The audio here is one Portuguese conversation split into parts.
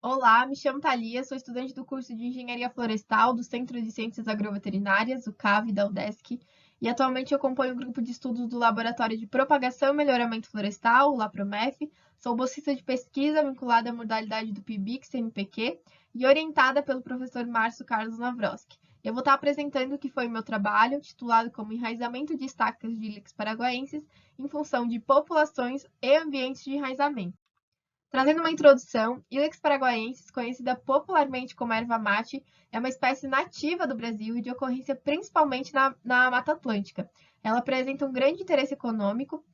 Olá, me chamo Thalia, sou estudante do curso de Engenharia Florestal do Centro de Ciências Agroveterinárias, o CAV da UDESC, e atualmente eu acompanho o grupo de estudos do Laboratório de Propagação e Melhoramento Florestal, o LAPROMEF. Sou bolsista de pesquisa vinculada à modalidade do PIBIC-CNPq e orientada pelo professor Márcio Carlos Navrosky. Eu vou estar apresentando o que foi o meu trabalho, titulado como Enraizamento de estacas de Ilex paraguaensis em função de populações e ambientes de enraizamento. Trazendo uma introdução, Ilex paraguaensis, conhecida popularmente como erva mate, é uma espécie nativa do Brasil e de ocorrência principalmente na Mata Atlântica. Ela apresenta um grande interesse econômico,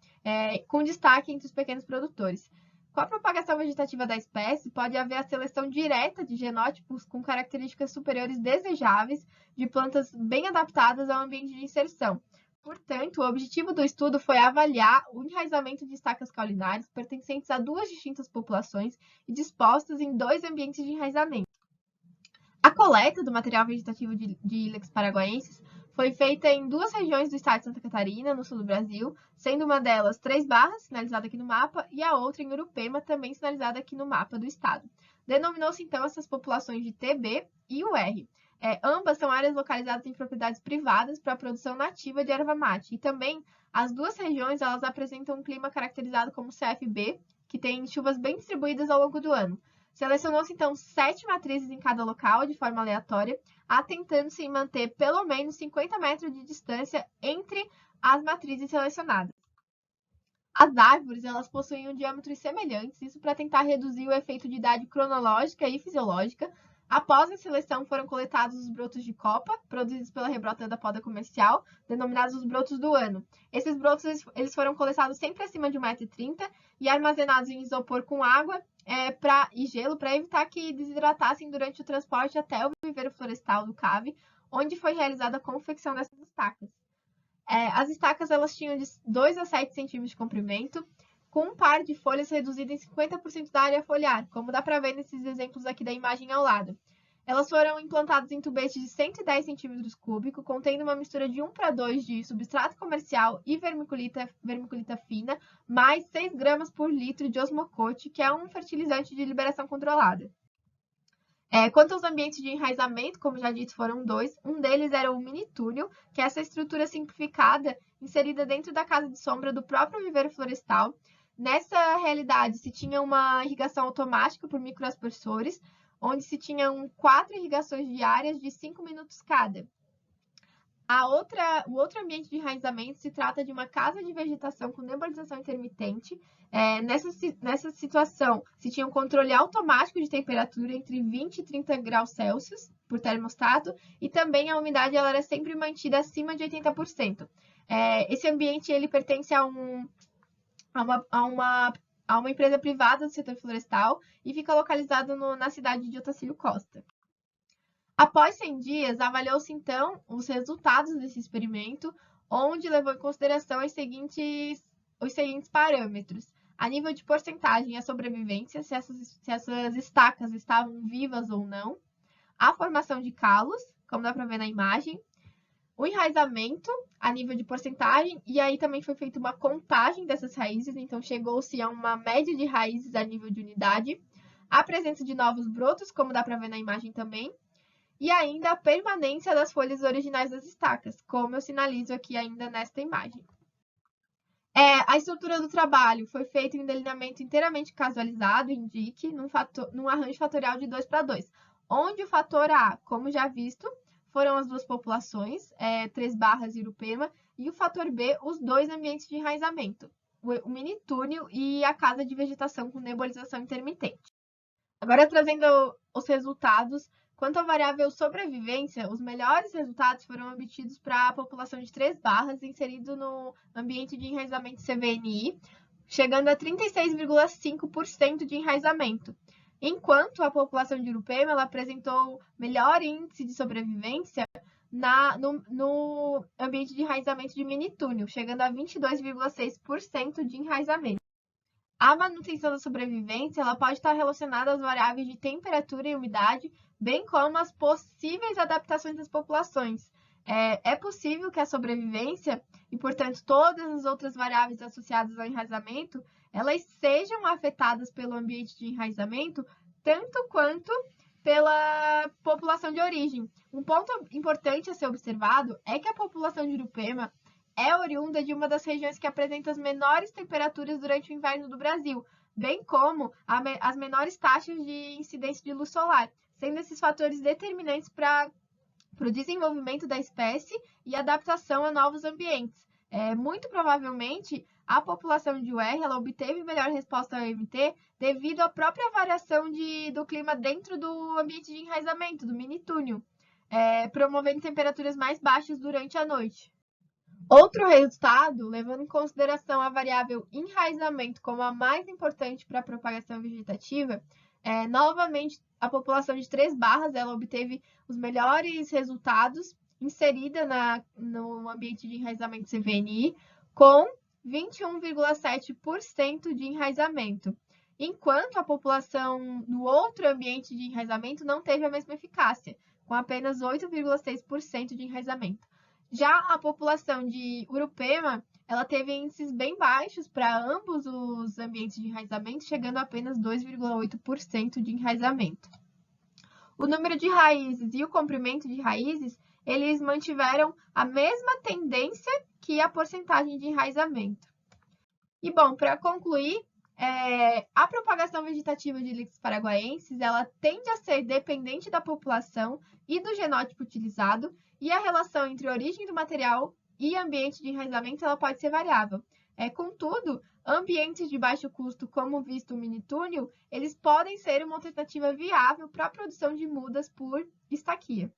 com destaque entre os pequenos produtores. Com a propagação vegetativa da espécie, pode haver a seleção direta de genótipos com características superiores desejáveis de plantas bem adaptadas ao ambiente de inserção. Portanto, o objetivo do estudo foi avaliar o enraizamento de estacas caulinares pertencentes a duas distintas populações e dispostas em dois ambientes de enraizamento. A coleta do material vegetativo de Ilex paraguaensis foi feita em duas regiões do estado de Santa Catarina, no sul do Brasil, sendo uma delas Três Barras, sinalizada aqui no mapa, e a outra em Urupema, também sinalizada aqui no mapa do estado. Denominou-se então essas populações de TB e UR. Ambas são áreas localizadas em propriedades privadas para a produção nativa de erva mate. E também as duas regiões elas apresentam um clima caracterizado como CFB, que tem chuvas bem distribuídas ao longo do ano. Selecionou-se então 7 matrizes em cada local, de forma aleatória, atentando-se em manter pelo menos 50 metros de distância entre as matrizes selecionadas. As árvores elas possuíam diâmetros semelhantes, isso para tentar reduzir o efeito de idade cronológica e fisiológica. Após a seleção, foram coletados os brotos de copa, produzidos pela rebrota da poda comercial, denominados os brotos do ano. Esses brotos eles foram coletados sempre acima de 1,30 m e armazenados em isopor com água e gelo para evitar que desidratassem durante o transporte até o viveiro florestal do CAV, onde foi realizada a confecção dessas estacas. As estacas elas tinham de 2 a 7 centímetros de comprimento, com um par de folhas reduzido em 50% da área foliar, como dá para ver nesses exemplos aqui da imagem ao lado. Elas foram implantadas em tubetes de 110 centímetros cúbicos, contendo uma mistura de 1:2 de substrato comercial e vermiculita fina, mais 6 gramas por litro de osmocote, que é um fertilizante de liberação controlada. Quanto aos ambientes de enraizamento, como já dito, foram dois. Um deles era o mini túnel, que é essa estrutura simplificada inserida dentro da casa de sombra do próprio viveiro florestal. Nessa realidade, se tinha uma irrigação automática por microaspersores, onde se tinham 4 irrigações diárias de 5 minutos cada. O outro ambiente de enraizamento se trata de uma casa de vegetação com nebulização intermitente. Nessa situação, se tinha um controle automático de temperatura entre 20 e 30 graus Celsius por termostato, e também a umidade ela era sempre mantida acima de 80%. Esse ambiente ele pertence a uma empresa privada do setor florestal e fica localizado na cidade de Otacílio Costa. Após 100 dias, avaliou-se então os resultados desse experimento, onde levou em consideração os seguintes parâmetros. A nível de porcentagem, a sobrevivência, se essas estacas estavam vivas ou não, a formação de calos, como dá para ver na imagem, o enraizamento a nível de porcentagem, e aí também foi feita uma contagem dessas raízes, então chegou-se a uma média de raízes a nível de unidade, a presença de novos brotos, como dá para ver na imagem também, e ainda a permanência das folhas originais das estacas, como eu sinalizo aqui ainda nesta imagem. A estrutura do trabalho foi feita em um delineamento inteiramente casualizado, indique, num arranjo fatorial de 2:2, onde o fator A, como já visto, foram as duas populações, Três Barras e Urupema, e o fator B, os dois ambientes de enraizamento, o mini túnel e a casa de vegetação com nebulização intermitente. Agora, trazendo os resultados, quanto à variável sobrevivência, os melhores resultados foram obtidos para a população de Três Barras, inserido no ambiente de enraizamento CVNI, chegando a 36,5% de enraizamento, enquanto a população de Urupema ela apresentou melhor índice de sobrevivência no ambiente de enraizamento de mini túnel, chegando a 22,6% de enraizamento. A manutenção da sobrevivência ela pode estar relacionada às variáveis de temperatura e umidade, bem como às possíveis adaptações das populações. É possível que a sobrevivência e, portanto, todas as outras variáveis associadas ao enraizamento, elas sejam afetadas pelo ambiente de enraizamento tanto quanto pela população de origem. Um ponto importante a ser observado é que a população de Urupema é oriunda de uma das regiões que apresenta as menores temperaturas durante o inverno do Brasil, bem como as menores taxas de incidência de luz solar, sendo esses fatores determinantes para o desenvolvimento da espécie e adaptação a novos ambientes. Muito provavelmente, a população de UR ela obteve melhor resposta ao MT devido à própria variação do clima dentro do ambiente de enraizamento, do mini-túnel, promovendo temperaturas mais baixas durante a noite. Outro resultado, levando em consideração a variável enraizamento como a mais importante para a propagação vegetativa, novamente a população de Três Barras ela obteve os melhores resultados inserida no ambiente de enraizamento CVNI, com 21,7% de enraizamento, enquanto a população no outro ambiente de enraizamento não teve a mesma eficácia, com apenas 8,6% de enraizamento. Já a população de Urupema, ela teve índices bem baixos para ambos os ambientes de enraizamento, chegando a apenas 2,8% de enraizamento. O número de raízes e o comprimento de raízes, eles mantiveram a mesma tendência que a porcentagem de enraizamento. E, bom, para concluir, a propagação vegetativa de líqueos paraguaienses, ela tende a ser dependente da população e do genótipo utilizado, e a relação entre a origem do material e ambiente de enraizamento ela pode ser variável. Contudo, ambientes de baixo custo, como visto o mini-túnel, eles podem ser uma alternativa viável para a produção de mudas por estaquia.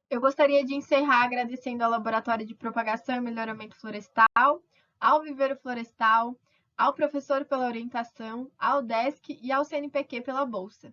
Eu gostaria de encerrar agradecendo ao Laboratório de Propagação e Melhoramento Florestal, ao Viveiro Florestal, ao professor pela orientação, ao DESC e ao CNPq pela bolsa.